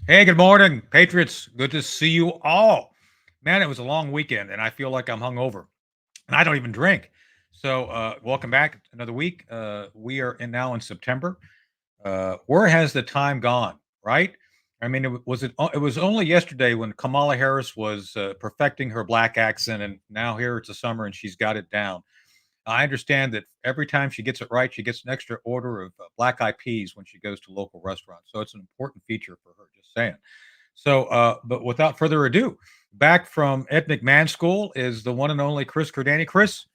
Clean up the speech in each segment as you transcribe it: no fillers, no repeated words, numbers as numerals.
Hey, good morning, Patriots. Good to see you all. Man, it was a long weekend, and I feel like I'm hungover, and I don't even drink. So, welcome back. Another week. We are now in September. Where has the time gone? Right? I mean, it was only yesterday when Kamala Harris was perfecting her black accent, and now here it's the summer and she's got it down. I understand that every time she gets it right, she gets an extra order of black eyed peas when she goes to local restaurants. So it's an important feature for her. Just saying. So, but without further ado, back from Ed McMahon School is the one and only Chris Cordani. Chris,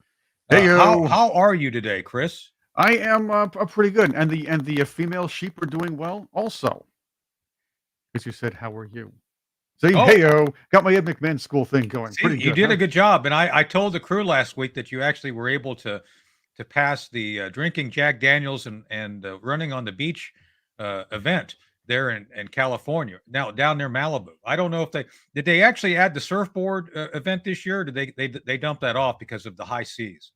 Hey yo, how are you today, Chris? I am pretty good, and the female sheep are doing well also. Because you said, "How are you?" See, hey Oh, yo, got my Ed McMahon school thing going. see, Pretty you good, did huh? a good job, and I told the crew last week that you actually were able to pass the drinking Jack Daniels and running on the beach event there in California. Now down near Malibu. I don't know if they actually add the surfboard event this year. Or did they dump that off because of the high seas?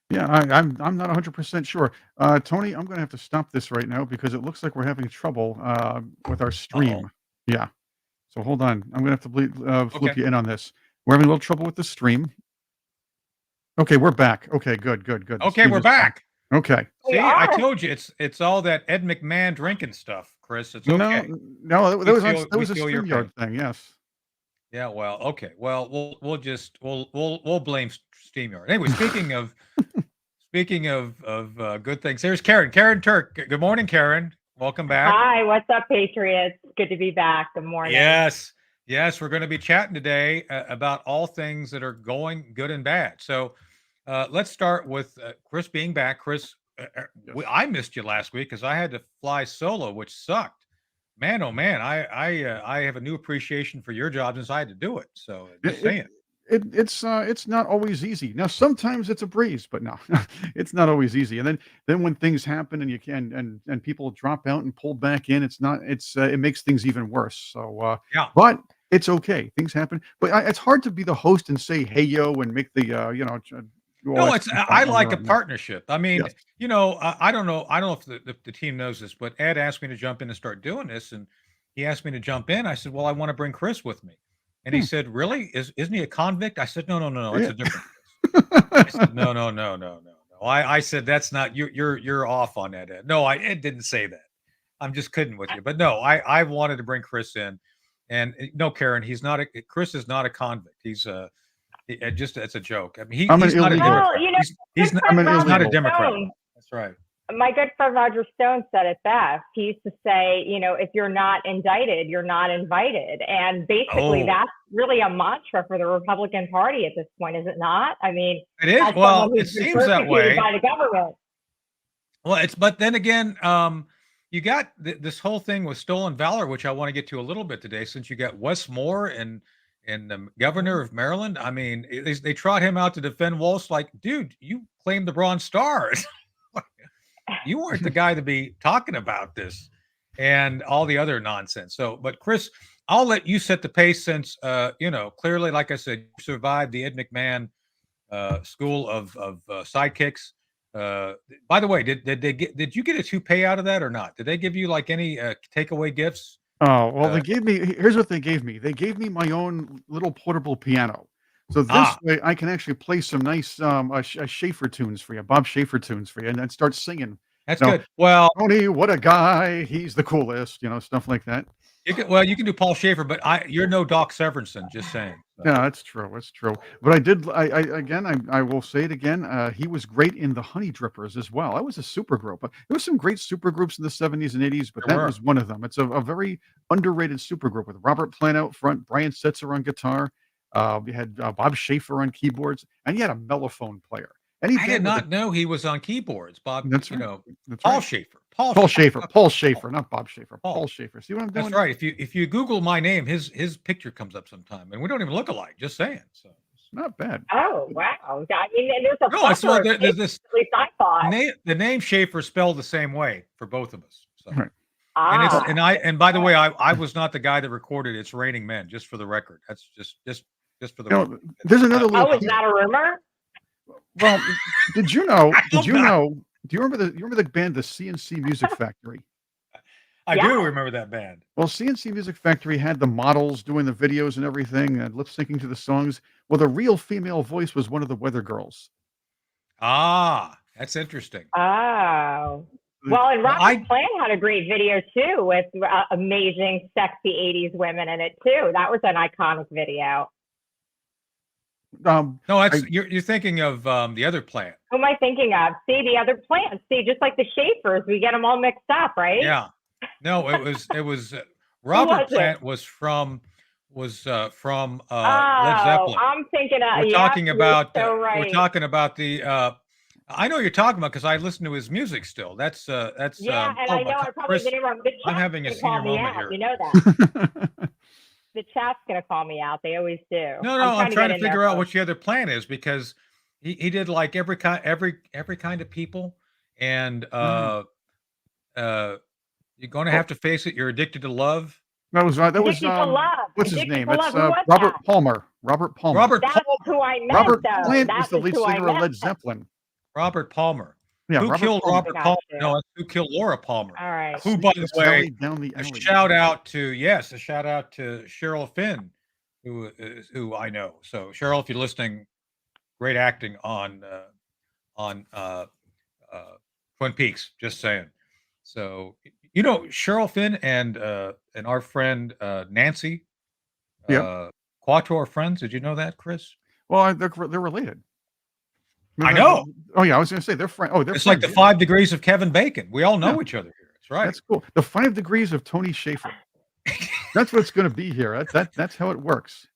Yeah, I'm not 100% sure. Tony, I'm gonna have to stop this right now because it looks like we're having trouble with our Uh oh. stream. Yeah, so hold on. I'm gonna have to Okay. loop you in on this. We're having a little trouble with the stream. Okay, we're back. Okay, good, good, good. The Okay, stream we're is fine. back. Okay. We See, I are. told you it's all that Ed McMahon drinking stuff, Chris. It's No, okay. no, that We was a feel your pain. StreamYard thing. Yes. Yeah, well, okay. Well, we'll blame SteamYard. Anyway, speaking of good things, here's Karen. Karen Turk. Good morning, Karen. Welcome back. Hi, what's up, Patriots? Good to be back. Good morning. Yes, yes, we're going to be chatting today about all things that are going good and bad. So, let's start with Chris being back. Chris, Yes. I missed you last week because I had to fly solo, which sucked. Man, oh man, I have a new appreciation for your job since I had to do it. So, just It saying. it's not always easy. Now sometimes it's a breeze, but no, it's not always easy. And then when things happen and you can and people drop out and pull back in, it makes things even worse. So, Yeah. but it's okay. Things happen. But it's hard to be the host and say hey yo and make the do all No, that it's stuff I on like your a own. Yeah. partnership. I mean, Yes. I don't know. I don't know if the team knows this, but Ed asked me to jump in and start doing this, and he asked me to jump in. I said, "Well, I want to bring Chris with me," and he Hmm. said, "Really? Isn't he a convict?" I said, "No, no, no, no. It's Yeah. a different Chris." I said, "No, no, no, no, no, no." I said, "That's not you're off on that, Ed." No, Ed didn't say that. I'm just kidding with you, but no, I wanted to bring Chris in, and no, Karen, he's not a Chris is not a convict. Just it's a joke. I mean, I'm an he's not a illegal. Well, Democrat. good I'm friend an He's not Roger a illegal. Democrat. Stone, That's right. my good friend Roger Stone said it best. He used to say, if you're not indicted, you're not invited. And basically, Oh, that's really a mantra for the Republican Party at this point, is it not? I mean, it is. as someone Well, it who's been seems that persecuted way. by the government. Well, it's but then again, you got this whole thing with stolen valor, which I want to get to a little bit today, since you got Wes Moore and the governor of Maryland. I mean, they trot him out to defend Walsh. Like, dude, you claimed the Bronze Star. You weren't the guy to be talking about this and all the other nonsense. So, but Chris, I'll let you set the pace since clearly, like I said, you survived the Ed McMahon school of sidekicks. Uh, by the way, did you get a toupee out of that or not? Did they give you like any takeaway gifts? Oh, well, Uh, they gave me here's what they gave me. They gave me my own little portable piano. So this ah, way I can actually play some nice Schaefer tunes for you, Bob Schaefer tunes for you, and then start singing. that's You know, good. Well, Tony, what a guy! He's the coolest. Stuff like that. you can do Paul Schaefer, but you're no Doc Severinsen. Just saying. So, Yeah, that's true. That's true. But I did. I again. I will say it again. He was great in the Honey Drippers as well. That was a super group. There was some great super groups in the '70s and '80s, but there that were. was one of them. It's a very underrated super group with Robert Plant out front, Brian Setzer on guitar. We had Bob Schaefer on keyboards, and you had a mellophone player. Any I did band with a not know he was on keyboards, Bob. that's right. That's Paul right. Schaefer. Paul Paul Schaefer. Schaefer. Paul Schaefer, not Bob Schaefer. Paul Paul. Schaefer. See what I'm That's doing? right. If you Google my name, his picture comes up sometime, and we don't even look alike. Just saying. So Not bad. Oh, wow. I mean, and there's a no, it's plethora well. of There's states, this at least I thought. the name Schaefer spelled the same way for both of us. So All right. and it's Well, and by the way, I was not the guy that recorded "It's Raining Men." Just for the record, that's just for the record. there's another little. Oh, is that a rumor? Well, did you know? I hope not. Do you remember the band the CNC Music Factory? I Yeah. do remember that band. Well, CNC Music Factory had the models doing the videos and everything and lip syncing to the songs. Well, the real female voice was one of the Weather Girls. Ah, that's interesting. Oh. The- Well, and Well, Robert Plant had a great video too with amazing, sexy 80s women in it too. That was an iconic video. Um, No, that's I- you're thinking of the other plant. Who am I thinking of? See, the other plants. See, just like the Schaefers, we get them all mixed up, right? Yeah. No, it was Robert was it? Plant was from Led Oh, Zeppelin. I'm thinking of. We're Yep, talking you're about so right. we're talking about the I know what you're talking about because I listen to his music still. That's Yeah, and oh I my know God, I probably Chris, didn't remember. The I'm chat's having a gonna call senior me moment out. here. You know that. The chat's gonna call me out. They always do. No, I'm trying to get in figure there out first. what the other plan is because he did like every kind of people and you're going to have to face it. You're addicted to love. that was Addicted to Love. what's his Addicted name? to It's Love. Who was Robert that? Palmer. Robert Palmer. Robert That's who I meant, Robert though. Plant That was the lead who I singer of Led meant. Zeppelin. Robert Palmer. Yeah, Who Robert killed Palmer. Robert Got Palmer? you. No, it's who killed Laura Palmer. All right. Who, by the Sweetest way, Sally down the a alley. shout out to Cheryl Finn, who I know. So Cheryl, if you're listening, great acting on Twin Peaks. Just saying. So Cheryl Finn and our friend Nancy Quattro are friends. Did you know that, Chris? Well, they're related. I know. Oh yeah, I was going to say they're friends. Oh, they're It's like the friends. 5 degrees of Kevin Bacon. We all know each other here. That's right. That's cool. The 5 degrees of Tony Schaefer. That's what it's going to be here. That's how it works.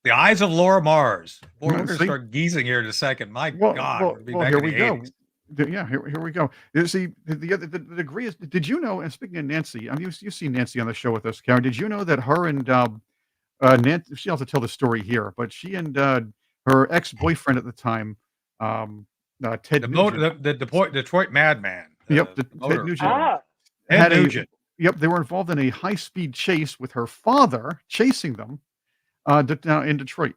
The eyes of Laura Mars. Boy, we're going to See? start geezing here in a second. My Well, God, well, we'll be well, back here in we the go. 80s. Yeah, here we go. You see, the degree is. Did you know? And speaking of Nancy, I mean, you've seen Nancy on the show with us, Karen. Did you know that her and Nancy? She'll have to tell the story here, but she and her ex-boyfriend at the time, Ted Nugent. The Detroit Madman. Yep, the Ted motor. Nugent. Oh. Ted Nugent. Yep, they were involved in a high-speed chase with her father chasing them in Detroit.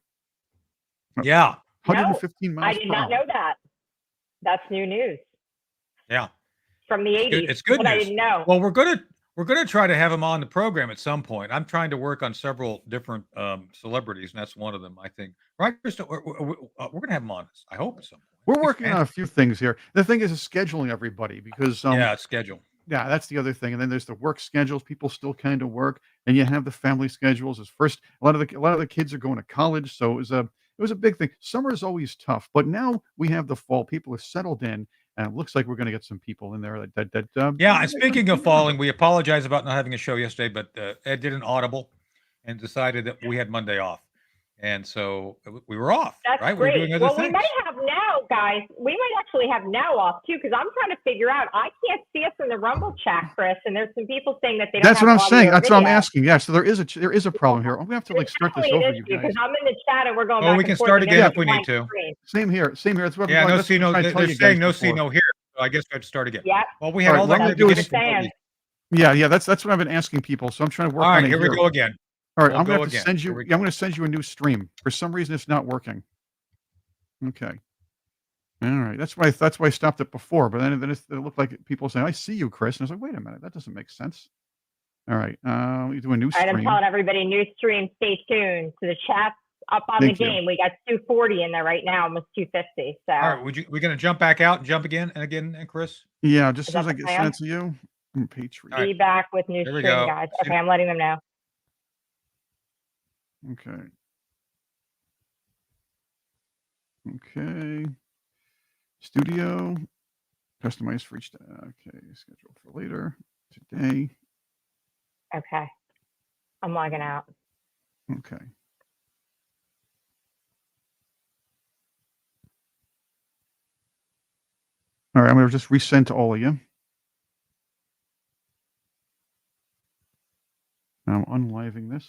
Yeah. 115 I miles did per not hour. know that. That's new news Yeah. from the 80s. It's good but I news. didn't know. Well, we're gonna try to have him on the program at some point. I'm trying to work on several different celebrities, and that's one of them. I think. Right, Krista? We're gonna have him on. I hope at some point. We're He's working on a few things here. The thing is scheduling everybody because schedule. yeah, that's the other thing. And then there's the work schedules. People still kind of work, and you have the family schedules. As first, a lot of the kids are going to college, so it was a big thing. Summer is always tough, but now we have the fall. People are settled in, and it looks like we're going to get some people in there. Yeah, and speaking of falling, we apologize about not having a show yesterday, but Ed did an audible and decided that we had Monday off. And so we were off, That's right? great. We were doing other Well, things. we might have now, guys. We might actually have now off too, because I'm trying to figure out. I can't see us in the Rumble chat, Chris, and there's some people saying that they don't. That's what I'm saying. That's what I'm video. asking. Yeah, so there is a problem here. I'm gonna have to start this over, you guys. Because I'm in the chat and we're going Well, back we and can forth, start and again there's if we a need blank to. screen. Same here. That's what Yeah, I'm no that's see, what I'm no. trying to tell They're you saying guys no see, before. no hear. So I guess we have to start again. Yep. Well, we All had right, all what that I'm at gonna the do is- beginning. Yeah, that's what I've been asking people. So I'm trying to work All on right, it here we go again. All right, We'll I'm gonna go have to again. send you. Here we Yeah, I'm gonna send you a new stream. For some reason, it's not working. Okay. All right. That's why I stopped it before. But then it looked like people saying, "I see you, Chris," and I was like, "Wait a minute, that doesn't make sense." All right. We do a new All right, I'm stream. telling everybody, new stream, stay tuned to the chat up on Thank the you. game. We got 240 in there right now, almost 250. So All right, we're going to jump back out and jump again and again, and Chris? Yeah, just Is as soon as that I the get plan? sent to you, Patriot. All right. be back with new Here we stream, go. guys. See- Okay, I'm letting them know. Okay. Okay. Studio. Customized for each day. Okay. Scheduled for later. Today. Okay. I'm logging out. Okay. All right. I'm going to just resend to all of you. I'm unliving this.